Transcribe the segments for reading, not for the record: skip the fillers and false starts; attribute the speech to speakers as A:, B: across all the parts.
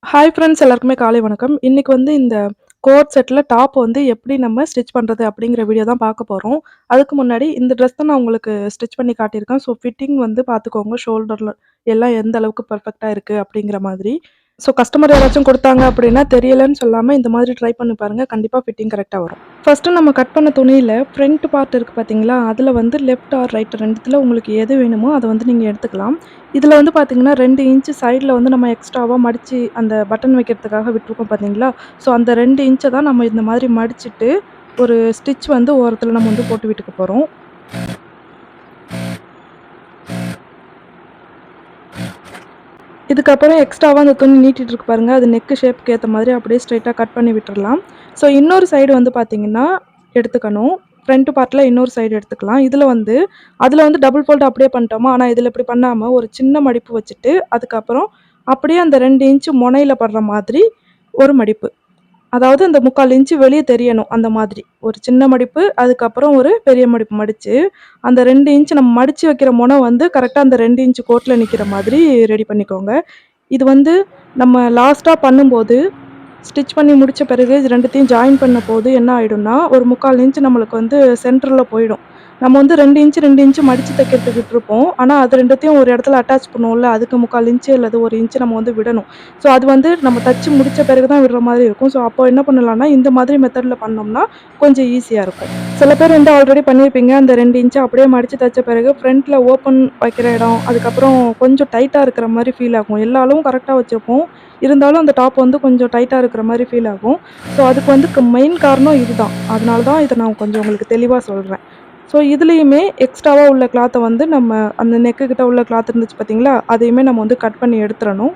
A: Hi friends எல்லாருக்குமே காலை வணக்கம். இன்னைக்கு வந்து இந்த கோட் செட்ல டாப் வந்து எப்படி நம்ம ஸ்டிச் பண்றது அப்படிங்கிற வீடியோ தான் பார்க்க போறோம். அதுக்கு முன்னாடி இந்த ட்ரெஸ் தான் நான் உங்களுக்கு ஸ்டிச் பண்ணி காட்டியிருக்கேன். ஸோ ஃபிட்டிங் வந்து பார்த்துக்கோங்க. ஷோல்டர்ல எல்லாம் எந்த அளவுக்கு பெர்ஃபெக்ட்டா இருக்கு அப்படிங்கிற மாதிரி. ஸோ கஸ்டமர் யாராச்சும் குடுத்தாங்க அப்படின்னா தெரியலன்னு சொல்லாம இந்த மாதிரி ட்ரை பண்ணி பாருங்க. கண்டிப்பா ஃபிட்டிங் கரெக்ட்டா வரும். ஃபர்ஸ்ட்டு நம்ம கட் பண்ண துணியில ஃப்ரண்ட் பார்ட் இருக்கு பார்த்தீங்களா? அதில வந்து லெஃப்ட் ஆர் ரைட் 2த்துல உங்களுக்கு எது வேணுமோ அத வந்து நீங்க எடுத்துக்கலாம். இதில வந்து பார்த்தீங்கன்னா 2 இன்ச் சைட்ல வந்து நம்ம எக்ஸ்ட்ராவா மடிச்சு அந்த பட்டன் வைக்கிறதுக்காக விட்டுருக்கோம் பார்த்தீங்களா? ஸோ அந்த 2 இன்ச்ச தான் நம்ம இந்த மாதிரி மடிச்சுட்டு, ஒரு ஸ்டிச் வந்து ஓரத்தில நம்ம வந்து போட்டு விட்டுக்க போறோம். இதுக்கப்புறம் எக்ஸ்ட்ராவா அந்த துணி நீட்டிட்டு இருக்கு பாருங்க. அது நெக் ஷேப்க்கு ஏத்த மாதிரி அப்படியே ஸ்ட்ரெயிட்டா கட் பண்ணி விட்டுறலாம். ஸோ இன்னொரு சைடு வந்து பார்த்தீங்கன்னா, எடுத்துக்கணும். ஃப்ரண்ட் பார்ட்ல இன்னொரு சைடு எடுத்துக்கலாம். அதில வந்து டபுள் ஃபோல்ட் அப்படியே பண்ணிட்டோமா, ஆனா இதில இப்படி பண்ணாம ஒரு சின்ன மடிப்பு வச்சுட்டு, அதுக்கப்புறம் அப்படியே அந்த 2 இன்ச் மொனையில படுற மாதிரி ஒரு மடிப்பு. அதாவது அந்த 3/4 இன்ச் வெளிய தெரியணும் அந்த மாதிரி. ஒரு சின்ன மடிப்பு, அதுக்கப்புறம் ஒரு பெரிய மடிப்பு மடிச்சு, அந்த 2 இன்ச் நம்ம மடிச்சு வைக்கிற மொன வந்து கரெக்ட்டா அந்த 2 இன்ச் கோட்ல நிக்கிற மாதிரி ரெடி பண்ணிக்கோங்க. இது வந்து நம்ம லாஸ்ட்டா பண்ணும்போது, ஸ்டிச் பண்ணி முடிச்ச பிறகு இது 2த்தையும் ஜாயின் பண்ணம்போது என்ன ஆயிடும்னா, ஒரு 3/4 இன்ச் நம்மளுக்கு வந்து சென்டர்ல போயிடும். நம்ம வந்து 2 இன்ச் மடிச்சு தைக்கிறதுக்கு விட்டுருப்போம். ஆனா, அது 2த்தையும் ஒரு இடத்துல அட்டாச் பண்ணுவோம்ல, அதுக்கு 3/4 இன்ச் அல்லது 1 இன்ச் நம்ம வந்து விடணும். ஸோ, அது வந்து நம்ம தச்சு முடிச்ச பிறகு தான் விடுற மாதிரி இருக்கும். ஸோ, அப்போ என்ன பண்ணலாம்னா, இந்த மாதிரி மெத்தட்ல பண்ணோம்னா, கொஞ்சம் ஈஸியா இருக்கும். சில பேர் வந்து ஆல்ரெடி பண்ணியிருப்பீங்க. அந்த 2 இன்ச்ச அப்படியே மடிச்சு தச்ச பிறகு ஃப்ரண்ட்ல ஓப்பன் வைக்கிற இடம், அதுக்கப்புறம் கொஞ்சம் டைட்டா இருக்கிற மாரி ஃபீல் ஆகும். எல்லா அளவும் கரெக்ட்டா வச்சிருப்போம். இருந்தாலும் அந்த டாப் வந்து கொஞ்சம் டைட்டா இருக்கிற மாரி ஃபீல் ஆகும். ஸோ, அதுக்கு வந்து மெயின் காரணம் இதுதான். அதனால தான் இத நான் கொஞ்சம் உங்களுக்கு தெளிவா சொல்றேன். ஸோ, இதுலயுமே எக்ஸ்ட்ராவா உள்ள கிளாத்த வந்து நம்ம அந்த நெக்கு கிட்ட உள்ள கிளாத் இருந்துச்சு பார்த்தீங்களா? அதையுமே நம்ம வந்து கட் பண்ணி எடுத்துறணும்.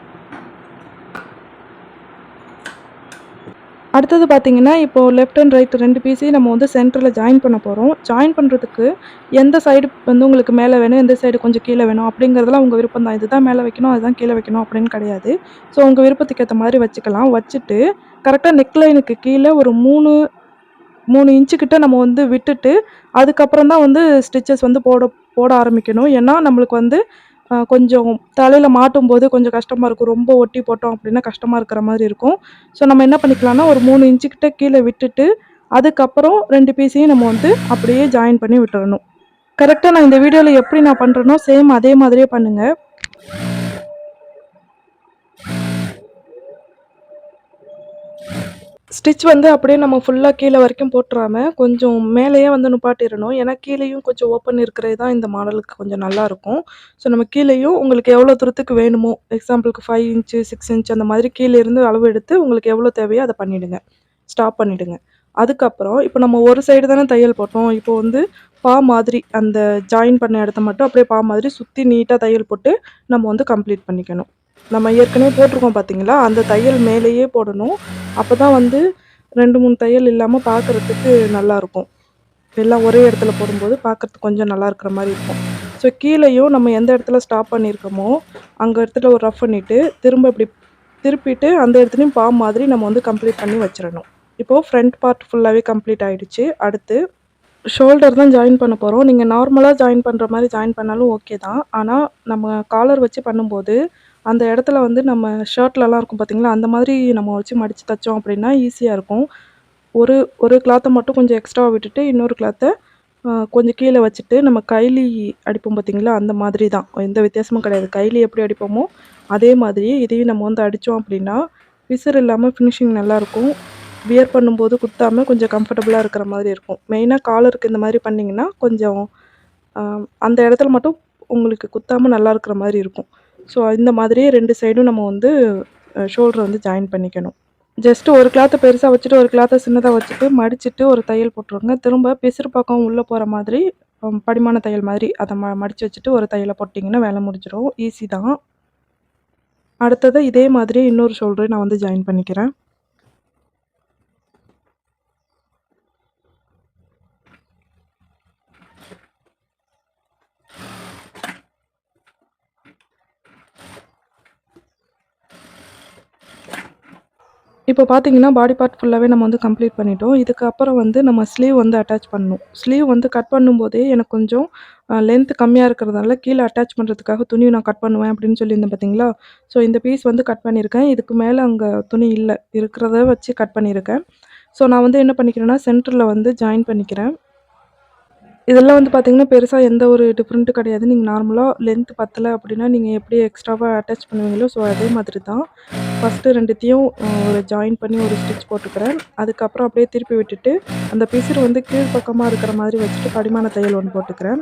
A: அடுத்தது பார்த்தீங்கன்னா, இப்போ லெஃப்ட் அண்ட் ரைட் 2 பீஸையும் நம்ம வந்து சென்டர்ல ஜாயின் பண்ண போறோம். ஜாயின் பண்றதுக்கு எந்த சைடு வந்து உங்களுக்கு மேல வேணும், எந்த சைடு கொஞ்சம் கீழ வேணும் அப்படிங்கிறதெல்லாம் உங்க விருப்பம் தான். இதுதான் மேல வைக்கணும், அதுதான் கீழ வைக்கணும் அப்படின்னு கிடையாது. ஸோ உங்க விருப்பத்துக்கு ஏத்த மாரி வச்சுக்கலாம். வச்சுட்டு கரெக்ட்டா நெக் லைனுக்கு கீழ ஒரு 3 இன்ச்சு கிட்ட நம்ம வந்து விட்டுட்டு, அதுக்கப்புறம் தான் வந்து ஸ்டிச்சஸ் வந்து போட போட ஆரம்பிக்கணும். ஏன்னா, நம்மளுக்கு வந்து கொஞ்சம் தலையில மாட்டும்போது கொஞ்சம் கஷ்டமா இருக்கும். ரொம்ப ஒட்டி போட்டோம் அப்டின்னா கஷ்டமா இருக்கிற மாரி இருக்கும். ஸோ, நம்ம என்ன பண்ணிக்கலாம்னா, ஒரு 3 இன்ச்சு கிட்ட கீழ விட்டுட்டு, அதுக்கப்புறம் 2 பீஸையும் நம்ம வந்து அப்படியே ஜாயின் பண்ணி விட்டுறணும். கரெக்ட்டா நான் இந்த வீடியோல எப்படி நான் பண்றேனோ, சேம் அதே மாதிரியே பண்ணுங்க. ஸ்டிச் வந்து அப்படியே நம்ம ஃபுல்லா கீழ வரைக்கும் போட்டுறாம, கொஞ்சம் மேலேயே வந்து நிப்பாட்டிறணும். ஏன்னா, கீழேயும் கொஞ்சம் ஓப்பன் இருக்கிறது தான் இந்த மாடலுக்கு கொஞ்சம் நல்லாருக்கும். ஸோ, நம்ம கீழேயும் உங்களுக்கு எவ்வளோ தூரத்துக்கு வேணுமோ, எக்ஸாம்பிளுக்கு 5 இன்ச்சு, 6 இன்ச் அந்த மாதிரி கீழ இருந்து அளவு எடுத்து உங்களுக்கு எவ்வளோ தேவையோ அத பண்ணிடுங்க. ஸ்டாப் பண்ணிடுங்க. அதுக்கப்புறம் இப்ப நம்ம ஒரு சைடு தானே தையல் போட்டோம். இப்போ வந்து மாதிரி அந்த ஜாயின் பண்ண இடத்த மட்டும் அப்படியே மாதிரி சுத்தி நீட்டா தையல் போட்டு நம்ம வந்து கம்ப்ளீட் பண்ணிக்கணும். நம்ம ஏற்கனவே போட்டிருக்கோம் பார்த்தீங்களா? அந்த தையல் மேலேயே போடணும். அப்பதான் வந்து 2, 3 தையல் இல்லாம பார்க்கறதுக்கு நல்லாருக்கும். எல்லாம் ஒரே இடத்துல போடும்போது பார்க்கறதுக்கு கொஞ்சம் நல்லா இருக்கிற மாரி இருக்கும். ஸோ கீழயும் நம்ம எந்த இடத்துல ஸ்டாப் பண்ணியிருக்கோமோ, அங்க இடத்துல ஒரு ரஃப் பண்ணிட்டு, திரும்ப இப்டி திருப்பிட்டு அந்த இடத்துலயும் மாதிரி நம்ம வந்து கம்ப்ளீட் பண்ணி வச்சிரணும். இப்போ ஃப்ரண்ட் பார்ட் ஃபுல்லாவே கம்ப்ளீட் ஆயிடுச்சு. அடுத்து ஷோல்டர் தான் ஜாயின் பண்ண போறோம். நீங்க நார்மலா ஜாயின் பண்ற மாரி ஜாயின் பண்ணாலும் ஓகே தான். ஆனா, நம்ம காலர் வச்சு பண்ணும்போது, அந்த இடத்துல வந்து நம்ம ஷர்ட்லலாம் இருக்கும் பார்த்தீங்களா, அந்த மாதிரி நம்ம வச்சு மடிச்சு தச்சோம் அப்டின்னா ஈஸியா இருக்கும். ஒரு ஒரு கிளாத்த மட்டும் கொஞ்சம் எக்ஸ்ட்ராவா விட்டுட்டு, இன்னொரு கிளாத்த கொஞ்சம் கீழ வச்சுட்டு, நம்ம கைலி அடிப்போம் பார்த்தீங்களா, அந்த மாதிரி தான். எந்த வித்தியாசமும் கிடையாது. கைலி எப்படி அடிப்போமோ, அதே மாதிரி இதையும் நம்ம வந்து அடிச்சோம் அப்டின்னா, பிசிறு இல்லாம ஃபினிஷிங் நல்லாருக்கும். வியர் பண்ணும்போது குத்தாம கொஞ்சம் கம்ஃபர்டபுளா இருக்கிற மாதிரி இருக்கும். மெயினா காலருக்கு இந்த மாரி பண்ணீங்கன்னா, கொஞ்சம் அ அந்த இடத்துல மட்டும் உங்களுக்கு குத்தாம நல்லா இருக்கிற மாரி இருக்கும். ஸோ, இந்த மாதிரியே 2 சைடும் நம்ம வந்து ஷோல்டர வந்து ஜாயின் பண்ணிக்கணும். ஜஸ்ட் ஒரு கிளாத்த பெருசா வச்சுட்டு, ஒரு கிளாத்த சின்னதா வச்சுட்டு, மடிச்சுட்டு ஒரு தையல் போட்டுருங்க. திரும்ப பிசிறு பக்கம் உள்ள போற மாதிரி படிமான தையல் மாதிரி அத மடிச்சு வச்சுட்டு ஒரு தையல போட்டீங்கன்னா வேல முடிஞ்சிரும். ஈஸி தான். அடுத்தது இதே மாதிரி இன்னொரு ஷோல்டரையும் நான் வந்து ஜாயின் பண்ணிக்கிறேன். இப்போ பார்த்தீங்கன்னா, பாடி பார்ட் ஃபுல்லாவே நம்ம வந்து கம்ப்ளீட் பண்ணிட்டோம். இதுக்கப்புறம் வந்து நம்ம ஸ்லீவ் வந்து அட்டாச் பண்ணணும். ஸ்லீவ் வந்து கட் பண்ணும்போதே எனக்கு கொஞ்சம் லென்த் கம்மியா இருக்கிறதால, கீழ அட்டாச் பண்றதுக்காக துணி நான் கட் பண்ணுவேன் அப்படின்னு சொல்லியிருந்தேன் பார்த்தீங்களா? ஸோ இந்த பீஸ் வந்து கட் பண்ணியிருக்கேன். இதுக்கு மேல அங்க துணி இல்ல. இருக்கிறத வச்சு கட் பண்ணியிருக்கேன். ஸோ நான் வந்து என்ன பண்ணிக்கிறேன்னா, சென்டர்ல வந்து ஜாயின் பண்ணிக்கிறேன். இதெல்லாம் வந்து பார்த்தீங்கன்னா, பெருசா எந்த ஒரு டிஃப்ரெண்ட்டும் கிடையாது. நீங்க நார்மலா லென்த் பத்தல அப்படின்னா, நீங்க எப்படி எக்ஸ்ட்ராவா அட்டாச் பண்ணுவீங்களோ, ஸோ அதே மாதிரி தான். ஃபர்ஸ்ட்டு 2த்தையும் ஒரு ஜாயின் பண்ணி ஒரு ஸ்டிச் போட்டுக்கிறேன். அதுக்கப்புறம் அப்படியே திருப்பி விட்டுட்டு, அந்த பிசிறு வந்து கீழ் பக்கமா இருக்கிற மாதிரி வச்சுட்டு படிமான தையல் ஒண்ணு போட்டுக்கிறேன்.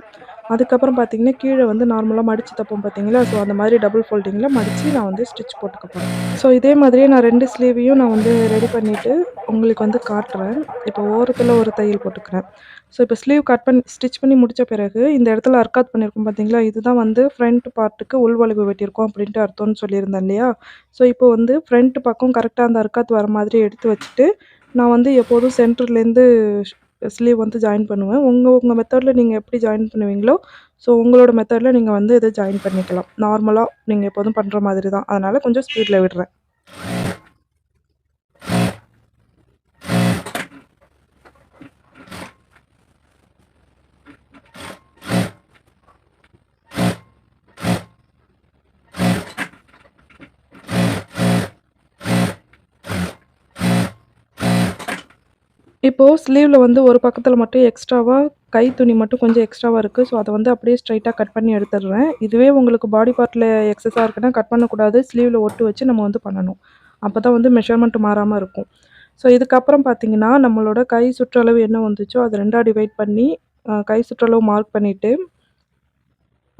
A: அதுக்கப்புறம் பார்த்தீங்கன்னா, கீழ வந்து நார்மலா மடிச்சு தைப்போம் பார்த்தீங்களா? ஸோ அந்த மாதிரி டபுள் ஃபோல்டிங்கில மடிச்சு நான் வந்து ஸ்டிச் போட்டுக்க போறேன். ஸோ இதே மாதிரியே நான் 2 ஸ்லீவையும் நான் வந்து ரெடி பண்ணிட்டு, உங்களுக்கு வந்து காட்டுறேன். இப்போ ஓரத்துல ஒரு தையல் போட்டுக்கிறேன். ஸோ இப்போ ஸ்லீவ் கட் பண்ணி ஸ்டிச் பண்ணி முடிச்ச பிறகு, இந்த இடத்துல அர்க்காத் பண்ணியிருக்கோம் பார்த்தீங்களா? இதுதான் வந்து ஃப்ரண்ட் பார்ட்டுக்கு உள்வளைவு வெட்டியிருக்கோம் அப்படின்ட்டு அர்த்தம்னு சொல்லியிருந்தேன் இல்லையா? ஸோ இப்போ வந்து ஃப்ரண்ட் பக்கம் கரெக்ட்டா அந்த அர்க்காத் வர மாதிரி எடுத்து வச்சுட்டு, நான் வந்து எப்போதும் சென்டர்லேருந்து ஸ்லீவ் வந்து ஜாயின் பண்ணுவேன். உங்க உங்க மெத்தட்ல நீங்க எப்படி ஜாயின் பண்ணுவீங்களோ, ஸோ உங்களோட மெத்தட்ல நீங்க வந்து இத ஜாயின் பண்ணிக்கலாம். நார்மலா நீங்க எப்போதும் பண்ற மாதிரி தான். அதனால கொஞ்சம் ஸ்பீட்ல விடுறேன். இப்போ ஸ்லீவ்ல வந்து ஒரு பக்கத்துல மட்டும் எக்ஸ்ட்ராவா கை துணி மட்டும் கொஞ்சம் எக்ஸ்ட்ராவா இருக்கு. ஸோ, அத வந்து அப்படியே ஸ்ட்ரெயிட்டா கட் பண்ணி எடுத்துடுறேன். இதுவே உங்களுக்கு பாடி பார்ட்ல எக்ஸஸா இருக்குன்னா கட் பண்ணக்கூடாது. ஸ்லீவ்ல ஒட்டு வச்சு நம்ம வந்து பண்ணணும். அப்பதான் வந்து மெஷர்மென்ட் மாறாம இருக்கும். ஸோ, இதுக்கப்புறம் பார்த்தீங்கன்னா, நம்மளோட கை சுற்றளவு என்ன வந்துச்சோ அத 2ஆ டிவைட் பண்ணி, கை சுற்றளவு மார்க் பண்ணிட்டு,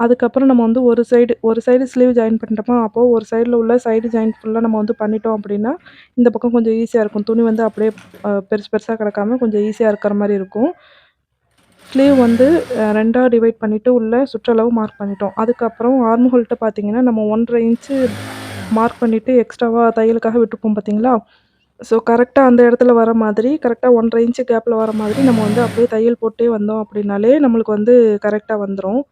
A: அதுக்கப்புறம் நம்ம வந்து ஒரு சைடு ஸ்லீவ் ஜாயின் பண்ணிட்டோமா, அப்போ ஒரு சைடுல உள்ள சைடு ஜாயிண்ட் ஃபுல்லா நம்ம வந்து பண்ணிட்டோம் அப்படின்னா, இந்த பக்கம் கொஞ்சம் ஈஸியா இருக்கும். துணி வந்து அப்படியே பெருசு பெருசா கிடக்காம கொஞ்சம் ஈஸியா இருக்கிற மாரி இருக்கும். ஸ்லீவ் வந்து 2ஆ டிவைட் பண்ணிட்டு உள்ள சுற்றளவு மார்க் பண்ணிட்டோம். அதுக்கப்புறம் ஆர்ம் ஹோல்ட்ட பார்த்தீங்கன்னா, நம்ம 1 1/2 இன்ச்சு மார்க் பண்ணிட்டு எக்ஸ்ட்ராவா தையலுக்காக விட்டுருப்போம் பார்த்தீங்களா? ஸோ கரெக்ட்டா அந்த இடத்துல வர மாதிரி, கரெக்ட்டா 1 1/2 இன்ச்சு கேப்ல வர மாதிரி நம்ம வந்து அப்படியே தையல் போட்டே வந்தோம் அப்படின்னாலே, நம்மளுக்கு வந்து கரெக்ட்டா வந்துரும்.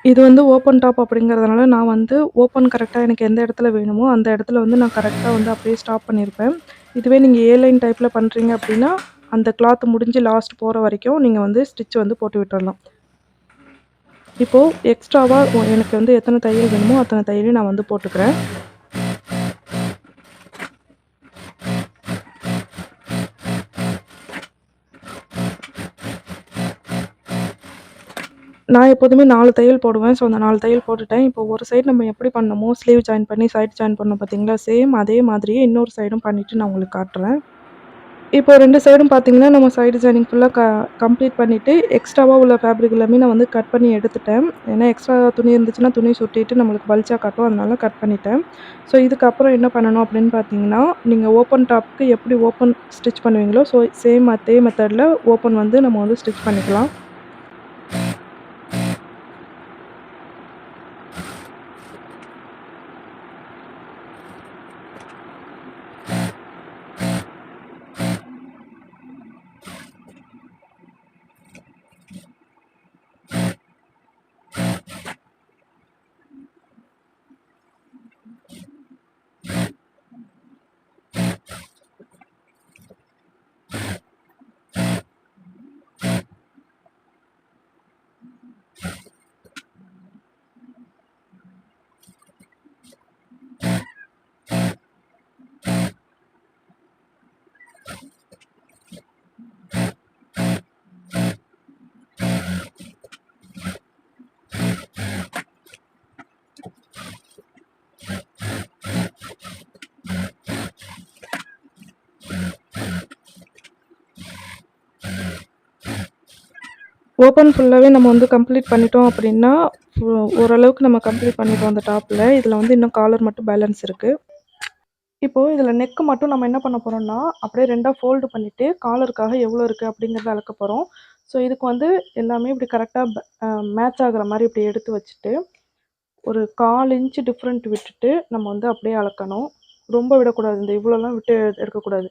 A: இது வந்து ஓப்பன் டாப் அப்படிங்கிறதுனால, நான் வந்து ஓப்பன் கரெக்ட்டா எனக்கு எந்த இடத்துல வேணுமோ, அந்த இடத்துல வந்து நான் கரெக்ட்டா வந்து அப்படியே ஸ்டாப் பண்ணியிருப்பேன். இதுவே நீங்க ஏ லைன் டைப்ல பண்றீங்க அப்படின்னா, அந்த கிளாத் முடிஞ்சு லாஸ்ட் போற வரைக்கும் நீங்க வந்து ஸ்டிச் வந்து போட்டு விட்டுறலாம். இப்போ எக்ஸ்ட்ராவா எனக்கு வந்து எத்தன தையல் வேணுமோ, அத்தன தையலையும் நான் வந்து போட்டுக்கிறேன். நான் எப்போதுமே 4 தையல் போடுவேன். ஸோ, அந்த 4 தையல் போட்டுட்டேன். இப்போ ஒரு சைடு நம்ம எப்படி பண்ணோமோ, ஸ்லீவ் ஜாயின் பண்ணி சைடு ஜாயின் பண்ணோம் பார்த்தீங்களா? சேம் அதே மாதிரியே இன்னொரு சைடும் பண்ணிட்டு நான் உங்களுக்கு காட்டுறேன். இப்போ 2 சைடும் பார்த்தீங்கன்னா, நம்ம சைடு ஜாயினிங் ஃபுல்லா கம்ப்ளீட் பண்ணிட்டு, எக்ஸ்ட்ராவா உள்ள ஃபேப்ரிக் எல்லாமே நான் வந்து கட் பண்ணி எடுத்துட்டேன். ஏன்னா, எக்ஸ்ட்ரா துணி இருந்துச்சுன்னா, துணி சுட்டிட்டு நம்மளுக்கு பல்ச்சா காட்டும். அதனால கட் பண்ணிட்டேன். ஸோ, இதுக்கப்புறம் என்ன பண்ணணும் அப்படின்னு பார்த்தீங்கன்னா, நீங்க ஓப்பன் டாப்க்கு எப்படி ஓப்பன் ஸ்டிச் பண்ணுவீங்களோ, ஸோ சேம் அதே மெத்தட்ல ஓப்பன் வந்து நம்ம வந்து ஸ்டிச் பண்ணிக்கலாம். ஓப்பன் ஃபுல்லாவே நம்ம வந்து கம்ப்ளீட் பண்ணிட்டோம் அப்படின்னா, ஓரளவுக்கு நம்ம கம்ப்ளீட் பண்ணிட்டோம் அந்த டாப்ல. இதில வந்து இன்னும் காலர் மட்டும் பேலன்ஸ் இருக்கு. இப்போ இதில நெக் மட்டும் நம்ம என்ன பண்ண போறோம்னா, அப்படியே 2ஆ ஃபோல்டு பண்ணிட்டு, காலருக்காக எவ்வளோ இருக்கு அப்படிங்கிறத அளக்க போறோம். ஸோ, இதுக்கு வந்து எல்லாமே இப்படி கரெக்ட்டா மேட்ச் ஆகுற மாரி இப்படி எடுத்து வச்சுட்டு, ஒரு 1/4 இன்ச் டிஃப்ரெண்ட் விட்டுட்டு, நம்ம வந்து அப்படியே அளக்கணும். ரொம்ப விடக்கூடாது. இந்த இவ்வளோலாம் விட்டு எடுக்கக்கூடாது.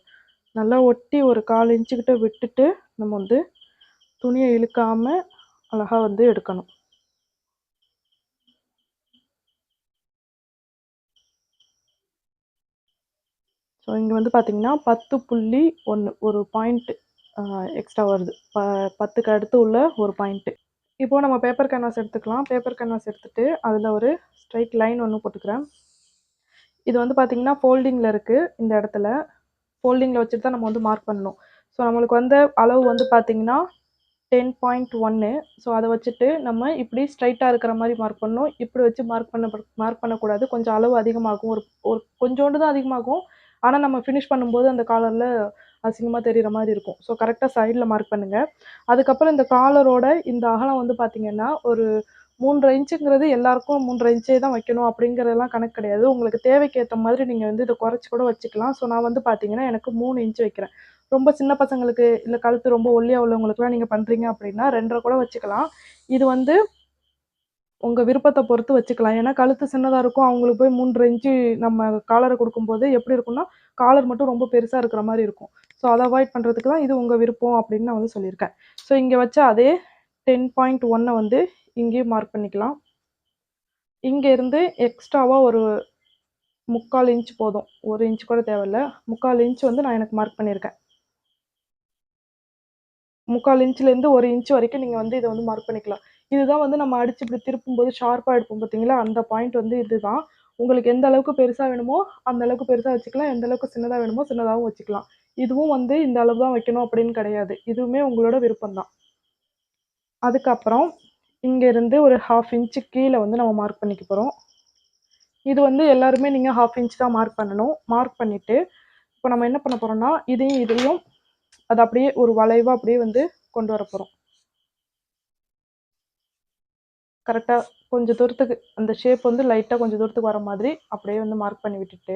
A: நல்லா ஒட்டி ஒரு 1/4 இன்ச்சு கிட்ட விட்டுட்டு, நம்ம வந்து துணிய இழுக்காம அழகா வந்து எடுக்கணும். ஸோ இங்கே வந்து பார்த்தீங்கன்னா 10.1 ஒரு பாயிண்ட் எக்ஸ்ட்ரா வருது. 10க்கு அடுத்து உள்ள ஒரு பாயிண்ட்டு. இப்போ நம்ம பேப்பர் கேன்வாஸ் எடுத்துக்கலாம். பேப்பர் கேன்வாஸ் எடுத்துட்டு அதில் ஒரு ஸ்ட்ரைட் லைன் ஒன்று போட்டுக்கிறேன். இது வந்து பார்த்தீங்கன்னா ஃபோல்டிங்கில் இருக்குது. இந்த இடத்துல ஃபோல்டிங்கில் வச்சுட்டு தான் நம்ம வந்து மார்க் பண்ணணும். ஸோ நம்மளுக்கு வந்த அளவு வந்து பார்த்தீங்கன்னா 10.1. ஸோ அதை வச்சுட்டு நம்ம இப்படி ஸ்ட்ரைட்டாக இருக்கிற மாதிரி மார்க் பண்ணணும். இப்படி வச்சு மார்க் பண்ணக்கூடாது. கொஞ்சம் அளவு அதிகமாகும். ஒரு ஒரு கொஞ்சோண்டு தான் அதிகமாகும். ஆனால் நம்ம ஃபினிஷ் பண்ணும்போது அந்த காலரில் அசிங்கமாக தெரிகிற மாதிரி இருக்கும். ஸோ கரெக்டாக சைடில் மார்க் பண்ணுங்கள். அதுக்கப்புறம் இந்த காலரோட இந்த அகலம் வந்து பார்த்தீங்கன்னா ஒரு 3 இன்ச்சுங்கிறது எல்லாருக்கும் 3 இன்ச்சே தான் வைக்கணும் அப்படிங்கிறதெல்லாம் கணக்கு கிடையாது. உங்களுக்கு தேவைக்கு ஏற்ற மாதிரி நீங்கள் வந்து இதை குறைச்சி கூட வச்சுக்கலாம். ஸோ நான் வந்து பார்த்தீங்கன்னா எனக்கு 3 இன்ச் வைக்கிறேன். ரொம்ப சின்ன பசங்களுக்கு இல்லை கழுத்து ரொம்ப ஒல்லியாக உள்ளவங்களுக்குலாம் நீங்கள் பண்ணுறீங்க அப்படின்னா 2.5 கூட வச்சுக்கலாம். இது வந்து உங்கள் விருப்பத்தை பொறுத்து வச்சுக்கலாம். ஏன்னா கழுத்து சின்னதாக இருக்கும். அவங்களுக்கு போய் 3 இன்ச்சு நம்ம காலரை கொடுக்கும்போது எப்படி இருக்கும்னா காலர் மட்டும் ரொம்ப பெருசாக இருக்கிற மாதிரி இருக்கும். ஸோ அதை அவாய்ட் பண்ணுறதுக்கு தான் இது உங்கள் விருப்பம் அப்படின்னு நான் வந்து சொல்லியிருக்கேன். ஸோ இங்கே வச்ச அதே 10.1 வந்து இங்கேயும் மார்க் பண்ணிக்கலாம். இங்கே இருந்து எக்ஸ்ட்ராவாக ஒரு 3/4 இன்ச் போதும். 1 இன்ச் கூட தேவையில்ல. 3/4 இன்ச் வந்து நான் எனக்கு மார்க் பண்ணியிருக்கேன். 3/4 இன்ச்லேருந்து 1 இன்ச் வரைக்கும் நீங்கள் வந்து இதை வந்து மார்க் பண்ணிக்கலாம். இதுதான் வந்து நம்ம அடிச்சு இப்படி திருப்பும்போது ஷார்ப்பாக எடுப்போம் பார்த்தீங்களா, அந்த பாயிண்ட் வந்து இதுதான். உங்களுக்கு எந்த அளவுக்கு பெருசாக வேணுமோ அந்த அளவுக்கு பெருசாக வச்சுக்கலாம். எந்த அளவுக்கு சின்னதாக வேணுமோ சின்னதாகவும் வச்சுக்கலாம். இதுவும் வந்து இந்த அளவு தான் வைக்கணும் அப்படின்னு கிடையாது. இதுவுமே உங்களோட விருப்பம் தான். அதுக்கப்புறம் இங்கேருந்து ஒரு 1/2 இன்ச்சு கீழே வந்து நம்ம மார்க் பண்ணிக்க போகிறோம். இது வந்து எல்லாருமே நீங்கள் 1/2 இன்ச் தான் மார்க் பண்ணணும். மார்க் பண்ணிவிட்டு இப்போ நம்ம என்ன பண்ண போகிறோம்னா இதையும் அது அப்படியே ஒரு வளைவாக அப்படியே வந்து கொண்டு வர போகிறோம். கரெக்டாக கொஞ்சம் தூரத்துக்கு அந்த ஷேப் வந்து லைட்டாக கொஞ்சம் தூரத்துக்கு வர மாதிரி அப்படியே வந்து மார்க் பண்ணி விட்டுட்டு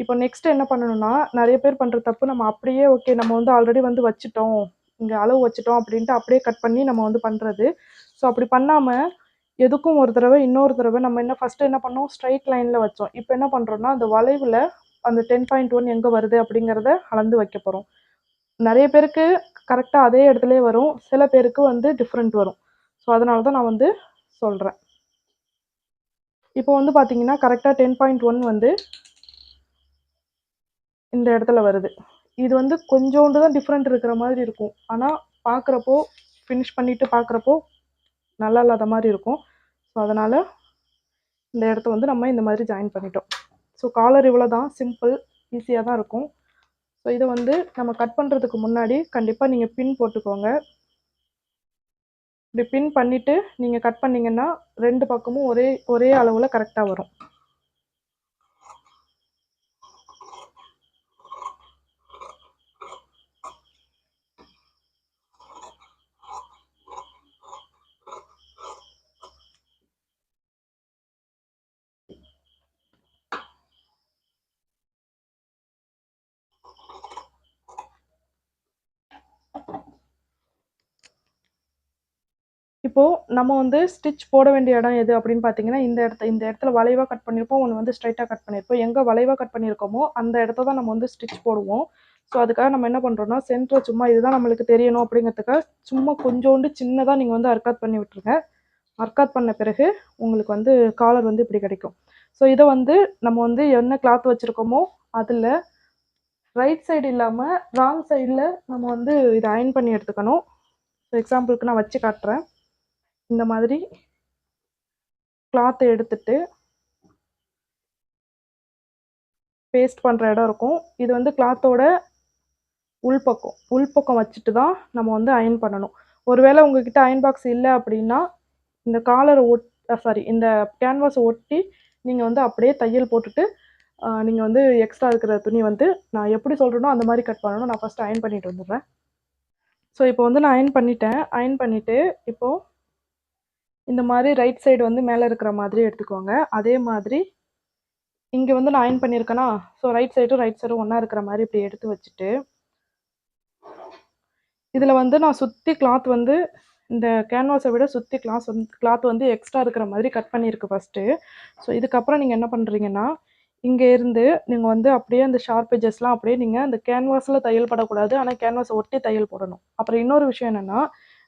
A: இப்போ நெக்ஸ்ட் என்ன பண்ணணும்னா நிறைய பேர் பண்ணுற தப்பு நம்ம அப்படியே ஓகே நம்ம வந்து ஆல்ரெடி வந்து வச்சுட்டோம் இங்கே அளவு வச்சுட்டோம் அப்படின்ட்டு அப்படியே கட் பண்ணி நம்ம வந்து பண்ணுறது. ஸோ அப்படி பண்ணாமல் எதுக்கும் ஒரு தடவை இன்னொரு தடவை நம்ம என்ன ஃபஸ்ட்டு என்ன பண்ணோம் ஸ்ட்ரைட் லைனில் வச்சோம். இப்போ என்ன பண்ணுறோன்னா அந்த வளைவில் அந்த 10.1 எங்கே வருது அப்படிங்கிறத அளந்து வைக்க போகிறோம். நிறைய பேருக்கு கரெக்டாக அதே இடத்துலயே வரும். சில பேருக்கு வந்து டிஃப்ரெண்ட் வரும். ஸோ அதனால தான் நான் வந்து சொல்கிறேன். இப்போ வந்து பார்த்தீங்கன்னா கரெக்டாக 10.1 வந்து இந்த இடத்துல வருது. இது வந்து கொஞ்சோண்டு தான் டிஃப்ரெண்ட் இருக்கிற மாதிரி இருக்கும். ஆனால் பார்க்குறப்போ ஃபினிஷ் பண்ணிவிட்டு பார்க்குறப்போ நல்லா இல்லாத மாதிரி இருக்கும். ஸோ அதனால் இந்த இடத்த வந்து நம்ம இந்த மாதிரி ஜாயின் பண்ணிட்டோம். ஸோ காலர் இவ்வளோ தான், சிம்பிள், ஈஸியாக தான் இருக்கும். ஸோ இதை வந்து நம்ம கட் பண்ணுறதுக்கு முன்னாடி கண்டிப்பாக நீங்கள் பின் போட்டுக்கோங்க. இப்படி பின் பண்ணிவிட்டு நீங்கள் கட் பண்ணிங்கன்னா 2 பக்கமும் ஒரே அளவில் கரெக்டாக வரும். இப்போது நம்ம வந்து ஸ்டிச் போட வேண்டிய இடம் எது அப்படின்னு பார்த்தீங்கன்னா இந்த இடத்துல வளைவாக கட் பண்ணியிருப்போம். ஒன்று வந்து ஸ்ட்ரைட்டாக கட் பண்ணியிருப்போம். எங்கே வளைவாக கட் பண்ணியிருக்கோமோ அந்த இடத்த தான் நம்ம வந்து ஸ்டிச் போடுவோம். ஸோ அதுக்காக நம்ம என்ன பண்ணுறோம்னா சென்டரை சும்மா இதுதான் நம்மளுக்கு தெரியணும் அப்படிங்கிறதுக்காக சும்மா கொஞ்சோண்டு சின்னதாக நீங்கள் வந்து அர்க்காத் பண்ணி விட்டுருங்க. அர்க்காத் பண்ண பிறகு உங்களுக்கு வந்து காலர் வந்து இப்படி கிடைக்கும். ஸோ இதை வந்து நம்ம வந்து என்ன கிளாத் வச்சுருக்கோமோ அதில் ரைட் சைடு இல்லாமல் ராங் சைடில் நம்ம வந்து இதை அயன் பண்ணி எடுத்துக்கணும். ஸோ எக்ஸாம்பிளுக்கு நான் வச்சு காட்டுறேன். இந்த மாதிரி கிளாத்தை எடுத்துட்டு பேஸ்ட் பண்ணுற இடம் இருக்கும். இது வந்து கிளாத்தோட உள்பக்கம் வச்சுட்டு தான் நம்ம வந்து அயன் பண்ணணும். ஒருவேளை உங்ககிட்ட அயன் பாக்ஸ் இல்லை அப்படின்னா இந்த காலரை இந்த கேன்வாஸை ஒட்டி நீங்கள் வந்து அப்படியே தையல் போட்டுட்டு நீங்கள் வந்து எக்ஸ்ட்ரா இருக்கிற துணி வந்து நான் எப்படி சொல்கிறேனோ அந்த மாதிரி கட் பண்ணணும். நான் ஃபஸ்ட்டு அயன் பண்ணிட்டு வந்துடுறேன். ஸோ இப்போ வந்து நான் அயன் பண்ணிட்டேன். அயன் பண்ணிவிட்டு இப்போது இந்த மாதிரி ரைட் சைடு வந்து மேலே இருக்கிற மாதிரி எடுத்துக்கோங்க. அதே மாதிரி இங்கே வந்து நான் அயன் பண்ணியிருக்கேனா, ஸோ ரைட் சைடும் ஒன்றா இருக்கிற மாதிரி இப்படி எடுத்து வச்சுட்டு இதில் வந்து நான் சுற்றி கிளாத் வந்து இந்த கேன்வாஸை விட சுற்றி கிளாத் வந்து எக்ஸ்ட்ரா இருக்கிற மாதிரி கட் பண்ணியிருக்கு ஃபஸ்ட்டு. ஸோ இதுக்கப்புறம் நீங்கள் என்ன பண்ணுறீங்கன்னா இங்கே இருந்து நீங்கள் வந்து அப்படியே அந்த ஷார்ப் எட்ஜஸ்லாம் அப்படியே நீங்கள் அந்த கேன்வாஸில் தையல் படக்கூடாது. ஆனால் கேன்வாஸை ஒட்டி தையல் போடணும். அப்புறம் இன்னொரு விஷயம் என்னென்னா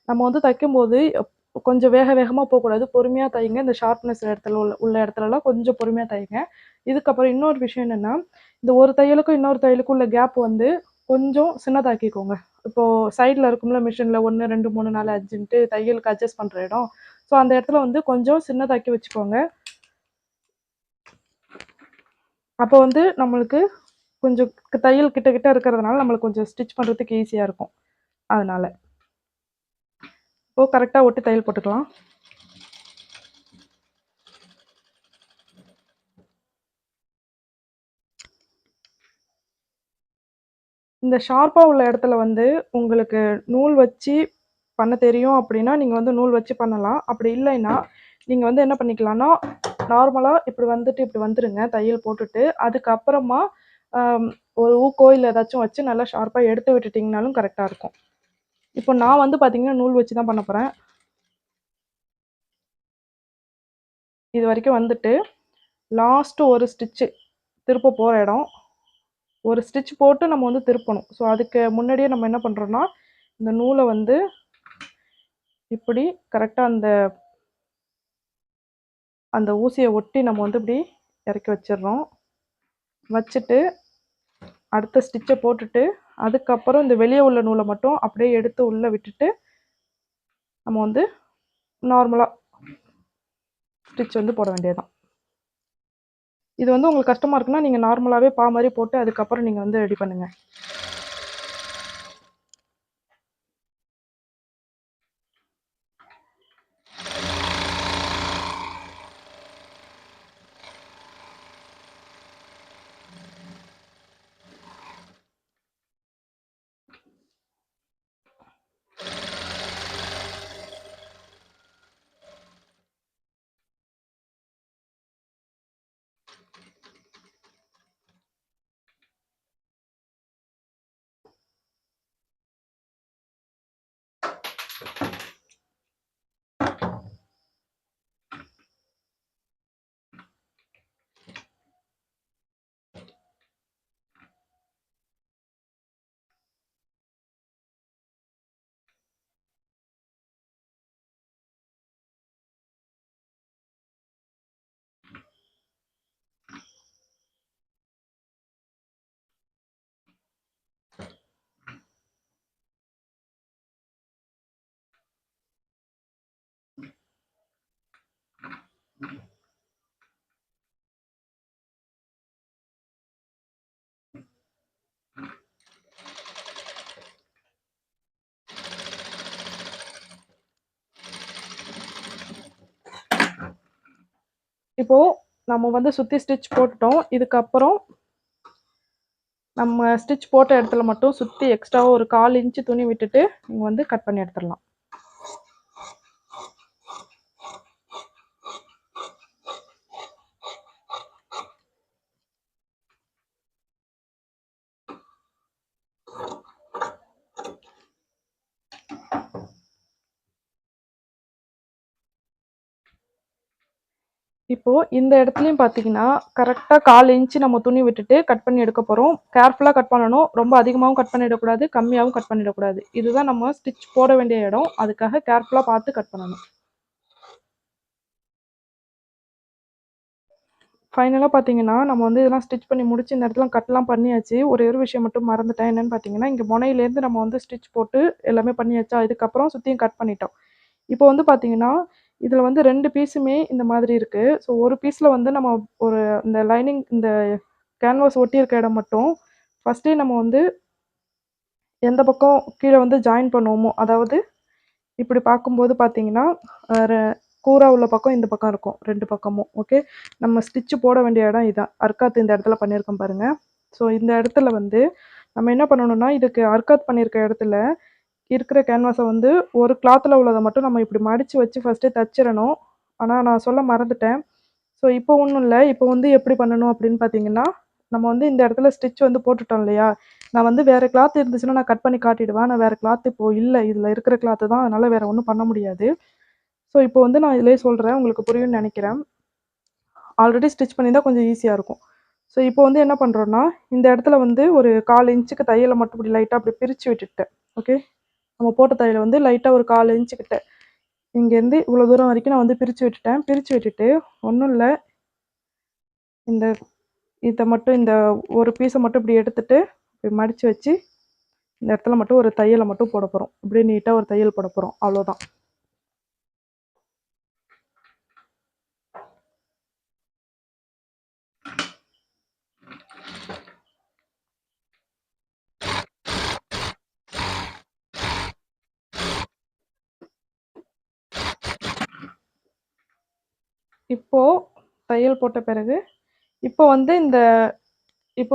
A: நம்ம வந்து தைக்கும்போது கொஞ்சம் வேகமாக போகக்கூடாது, பொறுமையாக தைங்க. இந்த ஷார்ப்னஸ் இடத்துல உள்ள இடத்துலலாம் கொஞ்சம் பொறுமையாக தைங்க. இதுக்கப்புறம் இன்னொரு விஷயம் என்னென்னா, இந்த ஒரு தையலுக்கும் இன்னொரு தையலுக்கும் உள்ள கேப் வந்து கொஞ்சம் சின்னதாக்கிக்கோங்க. இப்போது சைடில் இருக்கும்ல மிஷினில் 1 2 3 4 5ன்ட்டு தையலுக்கு அட்ஜஸ்ட் பண்ணுற இடம், ஸோ அந்த இடத்துல வந்து கொஞ்சம் சின்னதாக்கி வச்சுக்கோங்க. அப்போ வந்து நம்மளுக்கு கொஞ்சம் தையல் கிட்ட கிட்ட இருக்கிறதுனால நம்மளுக்கு கொஞ்சம் ஸ்டிச் பண்ணுறதுக்கு ஈஸியாக இருக்கும். அதனால் இப்போது கரெக்டாக ஒட்டி தையல் போட்டுக்கலாம். இந்த ஷார்ப்பாக உள்ள இடத்துல வந்து உங்களுக்கு நூல் வச்சு பண்ண தெரியும் அப்படின்னா நீங்கள் வந்து நூல் வச்சு பண்ணலாம். அப்படி இல்லைன்னா நீங்கள் வந்து என்ன பண்ணிக்கலாம்னா, நார்மலாக இப்படி வந்துட்டு இப்படி வந்துடுங்க தையல் போட்டுட்டு, அதுக்கப்புறமா ஒரு ஊக்கோ இல்லை ஏதாச்சும் வச்சு நல்லா ஷார்ப்பாக எடுத்து விட்டுட்டிங்கனாலும் கரெக்டாக இருக்கும். இப்போ நான் வந்து பார்த்தீங்கன்னா நூல் வச்சு தான் பண்ண போகிறேன். இது வரைக்கும் வந்துட்டு லாஸ்ட்டு ஒரு ஸ்டிச்சு திருப்ப போகிற இடம், ஒரு ஸ்டிச் போட்டு நம்ம வந்து திருப்பணும். ஸோ அதுக்கு முன்னாடியே நம்ம என்ன பண்ணுறோன்னா, இந்த நூலை வந்து இப்படி கரெக்டாக அந்த ஊசியை ஒட்டி நம்ம வந்து இப்படி இறக்கி வச்சிடுறோம். வச்சுட்டு அடுத்த ஸ்டிச்சை போட்டுட்டு, அதுக்கப்புறம் இந்த வெளியே உள்ள நூலை மட்டும் அப்படியே எடுத்து உள்ளே விட்டுட்டு நம்ம வந்து நார்மலாக ஸ்டிச் வந்து போட வேண்டியதுதான். இது வந்து உங்களுக்கு கஷ்டமாக இருக்குன்னா நீங்கள் நார்மலாகவே பா மாதிரி போட்டு அதுக்கப்புறம் நீங்கள் வந்து ரெடி பண்ணுங்கள். இப்போது நம்ம வந்து சுற்றி ஸ்டிச் போட்டுட்டோம். இதுக்கப்புறம் நம்ம ஸ்டிச் போட்ட இடத்துல மட்டும் சுற்றி எக்ஸ்ட்ராவாக ஒரு 1/4 இன்ச்சு துணி விட்டுட்டு நீங்கள் வந்து கட் பண்ணி எடுத்துடலாம். இப்போது இந்த இடத்துலையும் பார்த்தீங்கன்னா கரெக்டாக 1/4 இன்ச்சு நம்ம துணி விட்டுட்டு கட் பண்ணி எடுக்க போகிறோம். கேர்ஃபுல்லாக கட் பண்ணணும். ரொம்ப அதிகமாகவும் கட் பண்ணிடக்கூடாது, கம்மியாகவும் கட் பண்ணிடக்கூடாது. இதுதான் நம்ம ஸ்டிச் போட வேண்டிய இடம். அதுக்காக கேர்ஃபுல்லாக பார்த்து கட் பண்ணணும். ஃபைனலாக பார்த்தீங்கன்னா நம்ம வந்து இதெல்லாம் ஸ்டிச் பண்ணி முடிச்சு இந்த இடத்துல கட்லாம் பண்ணியாச்சு. ஒரே ஒரு விஷயம் மட்டும் மறந்துட்டேன். என்னென்னு பார்த்தீங்கன்னா, இங்கே முனையிலேருந்து நம்ம வந்து ஸ்டிச் போட்டு எல்லாமே பண்ணியாச்சா, இதுக்கப்புறம் சுற்றியும் கட் பண்ணிட்டோம். இப்போ வந்து பார்த்தீங்கன்னா இதில் வந்து 2 பீஸுமே இந்த மாதிரி இருக்குது. ஸோ ஒரு பீஸில் வந்து நம்ம ஒரு இந்த லைனிங் இந்த கேன்வாஸ் ஒட்டியிருக்க இடம் மட்டும் ஃபஸ்ட்டே நம்ம வந்து எந்த பக்கம் கீழே வந்து ஜாயின் பண்ணுவோமோ, அதாவது இப்படி பார்க்கும்போது பார்த்தீங்கன்னா கூரா உள்ள பக்கம் இந்த பக்கம் இருக்கும் 2 பக்கமும். ஓகே, நம்ம ஸ்டிச்சு போட வேண்டிய இடம் இதான். அர்க்காத் இந்த இடத்துல பண்ணியிருக்கோம் பாருங்கள். ஸோ இந்த இடத்துல வந்து நம்ம என்ன பண்ணணும்னா, இதுக்கு அர்க்காத் பண்ணியிருக்க இடத்துல இருக்கிற கேன்வாஸை வந்து ஒரு கிளாத்தில் உள்ளதை மட்டும் நம்ம இப்படி மடித்து வச்சு ஃபஸ்ட்டே தச்சிடணும். ஆனால் நான் சொல்ல மறந்துட்டேன். ஸோ இப்போ ஒன்றும் இல்லை. இப்போ வந்து எப்படி பண்ணணும் அப்படின்னு பார்த்தீங்கன்னா, நம்ம வந்து இந்த இடத்துல ஸ்டிச் வந்து போட்டுட்டோம் இல்லையா, நான் வந்து வேறு கிளாத் இருந்துச்சுன்னா நான் கட் பண்ணி காட்டிடுவேன். ஆனால் வேறு கிளாத் இப்போது இல்லை, இதில் இருக்கிற கிளாத்து தான். அதனால் வேறு ஒன்றும் பண்ண முடியாது. ஸோ இப்போ வந்து நான் இதிலே சொல்கிறேன், உங்களுக்கு புரியும்னு நினைக்கிறேன். ஆல்ரெடி ஸ்டிச் பண்ணியிருந்தால் கொஞ்சம் ஈஸியாக இருக்கும். ஸோ இப்போ வந்து என்ன பண்ணுறோன்னா, இந்த இடத்துல வந்து ஒரு 1/4 இன்ச்சுக்கு தையலை மட்டும் இப்படி லைட்டாக அப்படி பிரித்து விட்டுட்டேன். ஓகே, நம்ம போட்ட தையலை வந்து லைட்டாக ஒரு 1/4 இன்ச்சுக்கிட்ட இங்கேருந்து இவ்வளோ தூரம் வரைக்கும் நான் வந்து பிரித்து விட்டுட்டேன். பிரித்து விட்டுட்டு ஒன்றும் இல்லை, இந்த இதை மட்டும் இந்த ஒரு பீஸை மட்டும் இப்படி எடுத்துட்டு இப்படி மடித்து வச்சு இந்த இடத்துல மட்டும் ஒரு தையலை மட்டும் போட போகிறோம். இப்படியே நீட்டாக ஒரு தையல் போட போகிறோம், அவ்வளோதான். இப்போது தையல் போட்ட பிறகு இப்போ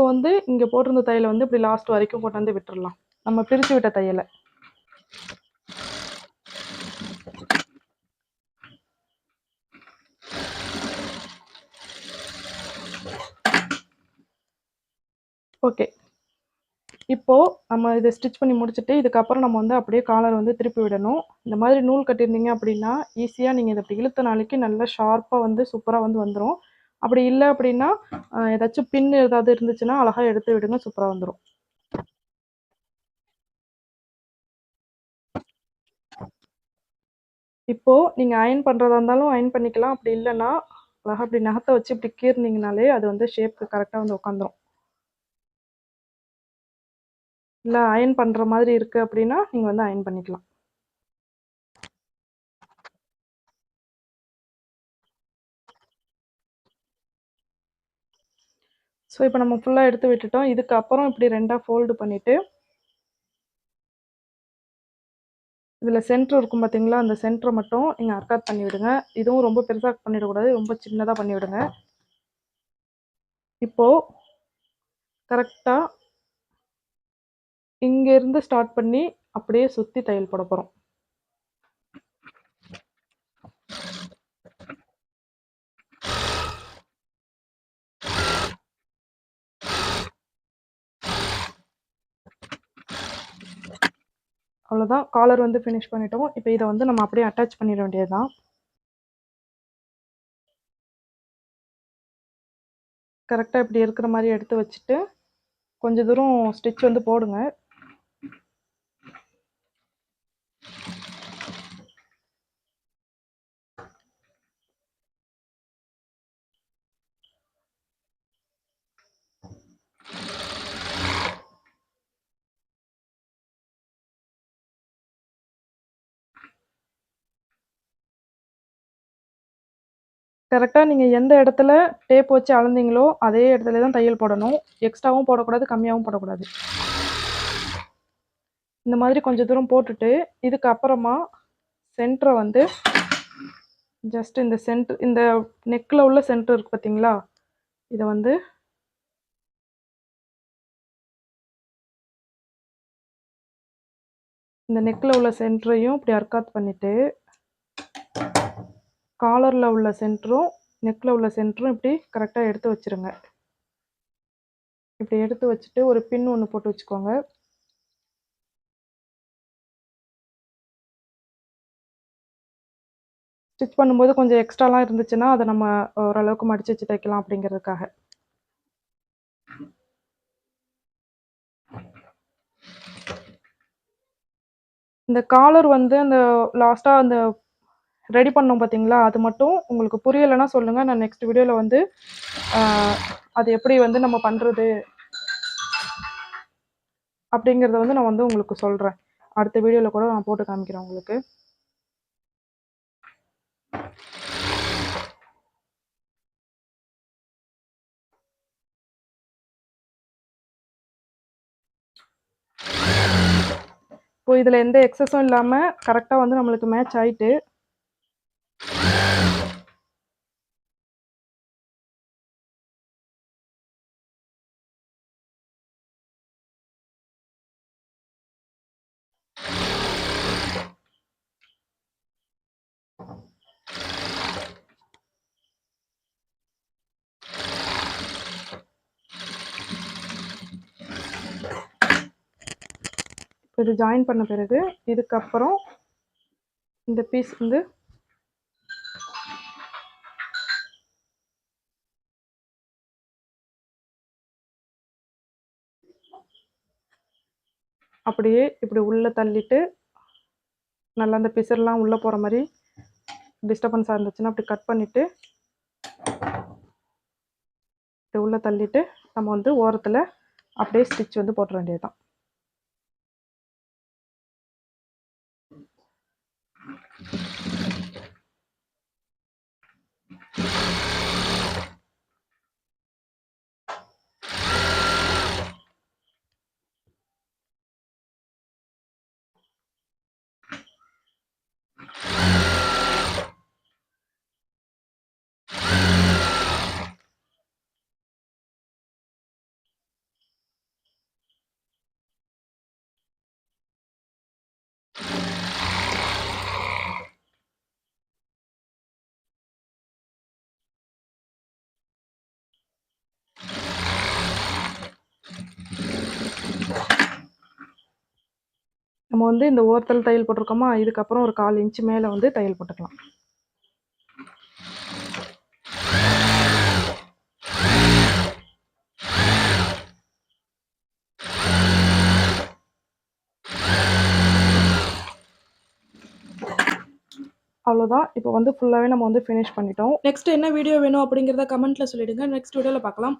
A: வந்து இங்கே போட்டிருந்த தையலை வந்து இப்படி லாஸ்ட் வரைக்கும் கொண்டு வந்து விட்டுறலாம், நம்ம பிரித்து விட்ட தையலை. ஓகே, இப்போது நம்ம இதை ஸ்டிச் பண்ணி முடிச்சுட்டு இதுக்கப்புறம் நம்ம வந்து அப்படியே காலர் வந்து திருப்பி விடணும். இந்த மாதிரி நூல் கட்டியிருந்தீங்க அப்படின்னா ஈஸியாக நீங்கள் இதை இப்படி இழுத்த நாளைக்கு நல்லா ஷார்ப்பாக வந்து சூப்பராக வந்து வந்துடும். அப்படி இல்லை அப்படின்னா ஏதாச்சும் பின் ஏதாவது இருந்துச்சுன்னா அழகாக எடுத்து விடுங்க, சூப்பராக வந்துடும். இப்போது நீங்கள் அயர்ன் பண்ணுறதா இருந்தாலும் அயர்ன் பண்ணிக்கலாம். அப்படி இல்லைன்னா அழகாக இப்படி நகத்தை வச்சு இப்படி கீறினீங்கனாலே அது வந்து ஷேப்புக்கு கரெக்டாக வந்து உட்காந்துரும். இல்லை அயர்ன் பண்ணுற மாதிரி இருக்குது அப்படின்னா நீங்கள் வந்து அயர்ன் பண்ணிக்கலாம். ஸோ இப்போ நம்ம ஃபுல்லாக எடுத்து விட்டுட்டோம். இதுக்கப்புறம் இப்படி ரெண்டாக ஃபோல்டு பண்ணிவிட்டு இதில் சென்டர் இருக்கும் பார்த்தீங்களா, அந்த சென்டரை மட்டும் நீங்கள் அர்க்காத் பண்ணி விடுங்க. இதுவும் ரொம்ப பெருசாக பண்ணிவிடக்கூடாது, ரொம்ப சின்னதாக பண்ணி விடுங்க. இப்போது கரெக்டாக இங்கேருந்து ஸ்டார்ட் பண்ணி அப்படியே சுற்றி தையல் போட போகிறோம். அவ்வளோதான், காலர் வந்து ஃபினிஷ் பண்ணிட்டோம். இப்போ இதை வந்து நம்ம அப்படியே அட்டாச் பண்ணிட வேண்டியது தான். கரெக்டாக இப்படி இருக்கிற மாதிரி எடுத்து வச்சுட்டு கொஞ்சம் தூரம் ஸ்டிச் வந்து போடுங்க. கரெக்டாக நீங்கள் எந்த இடத்துல டேப் வச்சு அளந்தீங்களோ அதே இடத்துல தான் தையல் போடணும். எக்ஸ்ட்ராவும் போடக்கூடாது, கம்மியாகவும் போடக்கூடாது. இந்த மாதிரி கொஞ்சம் தூரம் போட்டுட்டு இதுக்கப்புறமா சென்டரை வந்து ஜஸ்ட் இந்த சென்டர், இந்த நெக்கில் உள்ள சென்டர் இருக்குது பார்த்தீங்களா, இதை வந்து இந்த நெக்கில் உள்ள சென்டரையும் இப்படி அர்க்காத் பண்ணிவிட்டு காலரில் உள்ள சென்டரும் நெக்கில் உள்ள சென்டரும் இப்படி கரெக்டாக எடுத்து வச்சுருங்க. இப்படி எடுத்து வச்சுட்டு ஒரு பின் ஒன்று போட்டு வச்சுக்கோங்க. ஸ்டிச் பண்ணும்போது கொஞ்சம் எக்ஸ்ட்ராலாம் இருந்துச்சுன்னா அதை நம்ம ஓரளவுக்கு மடித்து வச்சு தைக்கலாம் அப்படிங்கிறதுக்காக. இந்த காலர் வந்து அந்த லாஸ்ட்டாக அந்த ரெடி பண்ணோம் பார்த்தீங்களா, அது மட்டும் உங்களுக்கு புரியலைன்னா சொல்லுங்கள், நான் நெக்ஸ்ட் வீடியோவில் வந்து அது எப்படி வந்து நம்ம பண்ணுறது அப்படிங்கிறத வந்து நான் வந்து உங்களுக்கு சொல்கிறேன். அடுத்த வீடியோவில் கூட நான் போட்டு காமிக்கிறேன் உங்களுக்கு. இப்போ இதில் எந்த எக்ஸஸும் இல்லாமல் கரெக்டாக வந்து நம்மளுக்கு மேட்ச் ஆகிட்டு இது ஜாயின் பண்ண பிறகு இதுக்கப்புறம் இந்த பீஸ் வந்து அப்படியே இப்படி உள்ளே தள்ளிட்டு நல்லா அந்த பிசர்லாம் உள்ளே போகிற மாதிரி டிஸ்டர்பன்ஸாக இருந்துச்சுன்னா அப்படி கட் பண்ணிவிட்டு உள்ளே தள்ளிட்டு நம்ம வந்து ஓரத்தில் அப்படியே ஸ்டிச் வந்து போட்டுற வேண்டியது தான். நம்ம வந்து இந்த ஓரத்தில் தையல் போட்டிருக்கோமா, இதுக்கப்புறம் ஒரு 1/4 இன்ச்சு மேலே வந்து தையல் போட்டுக்கலாம். அவ்வளோதான். இப்போ வந்து ஃபுல்லாகவே நம்ம வந்து ஃபினிஷ் பண்ணிட்டோம். நெக்ஸ்ட் என்ன வீடியோ வேணும் அப்படிங்கிறத கமெண்ட்டில் சொல்லிடுங்க. நெக்ஸ்ட் வீடியோவில் பார்க்கலாம்.